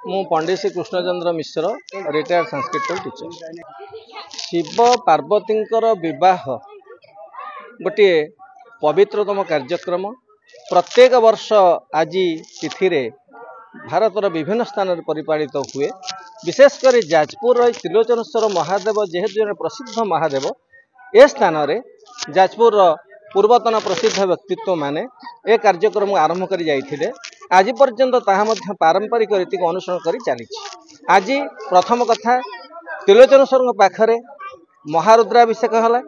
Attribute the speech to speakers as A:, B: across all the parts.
A: मु पंडित श्री कृष्णचंद्र मिश्र retired Sanskrit teacher. Shiv Parvati विवाह गोटे पवित्रतम कार्यक्रम प्रत्येक वर्ष आज तिथि भारतर विभिन्न स्थान में परिपालित हुए। विशेषकर जाजपुर त्रिलोचनेश्वर महादेव जेहेतु जन प्रसिद्ध महादेव ए स्थान में जाजपुर पूर्वतन प्रसिद्ध व्यक्तित्व माने ए कार्यक्रम आरंभ कर जाइथिले। आज पर्यंत ताहा पारंपरिक रीति को अनुसरण कर चली। आज प्रथम कथा त्रिलोचनेश्वर पाखरे महारुद्राभिषेक है।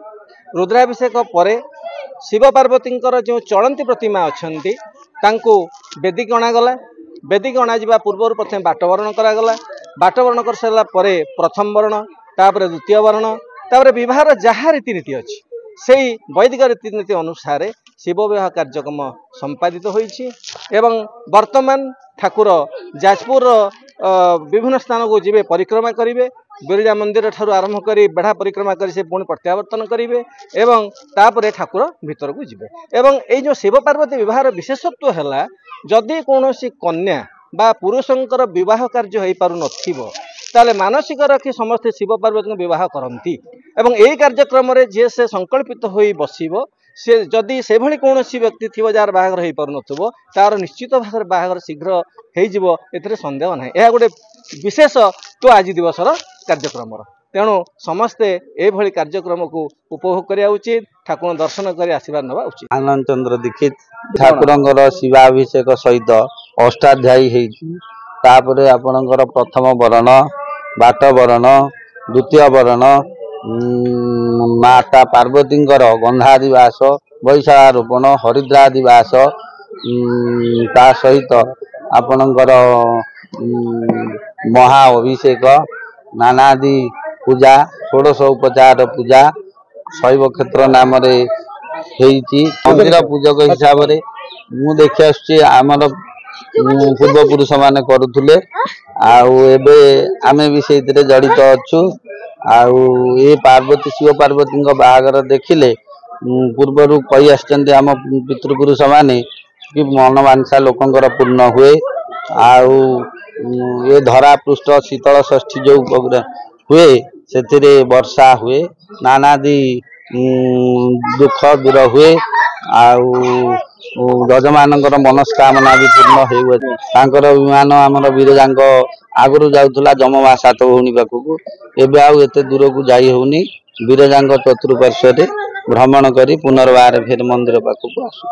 A: रुद्राभिषेक पर शिव पार्वती जो चलती प्रतिमा अच्छा वेदिक अणागला। वेदिक अणा पूर्व प्रथम बाटवरण करागला। बाटवरण कर सारा प्रथम वर्ण तापर द्वितीय वर्ण तापर विवाह जहाँ रीतिनीति अच्छी से वैदिक रीतिनीति अनुसार शिव विवाह कार्यक्रम संपादित होइछि। एवं वर्तमान ठाकुर जाजपुर विभिन्न स्थान को जीवे परिक्रमा करेंगे। बिरजा मंदिर ठारू आरंभ कर बेढ़ा परिक्रमा कर पुणी प्रत्यावर्तन करेंगे एवं तापर ठाकुर भीतर को जीवे। एवं ये जो शिव पार्वती विवाह विशेषत्व है जदि कौन कन्या बा पुरुषंकर विवाह कार्य हो पारु नथिबो ताले मानसिक रखी समस्ते शिव पार्वती विवाह करती। एवं यही कार्यक्रम जी से संकल्पित हो बसब से जदि से भली कौन व्यक्ति थी जार बाहागर हो पार नथिबो तार निश्चित भाव में बाहागर शीघ्र हो संदेह ना। यह गोटे विशेष तो आज दिवसर कार्यक्रम तेणु समस्ते ये कार्यक्रम को उपभोग करा उचित। ठाकुर दर्शन कर आशीर्वाद नवा उचित।
B: आनंद चंद्र दीक्षित ठाकुर शिवाभिषेक सहित अष्टाध्यायी होपर आपणकर प्रथम वरण बाट वरण द्वितीय वरण माता पार्वती गंधादिवास वैशारोपण हरिद्रादिवास ता सहित आपणकर महा अभिषेक नानादि पूजा षोडश उपचार पूजा शैव क्षेत्र नाम मंदिर पूजक हिसाब से मु देखि आसुची आमर पूर्व पुरुष माने करुले आबे आमे भी से जड़ित अच्छु। ये पार्वती शिव पार्वती बाहागर देखिले पूर्वर कही आम पितृपुरुष माने कि मनमानसा लोकंर पूर्ण हुए। ये धरा पृष्ठ शीतल षष्ठी जो हुए से वर्षा हुए नानादि दुख दूर हुए जजमान मनस्कामना भी पूर्ण होकर विमान आमर बिरजा आगुरी जाऊला जममा सात भौणी पाखक एवं आते दूर को जाई होनी। बिरजा चतुर्पार्श्व भ्रमण कर पुनर्बार फेर मंदिर पाखक आसु।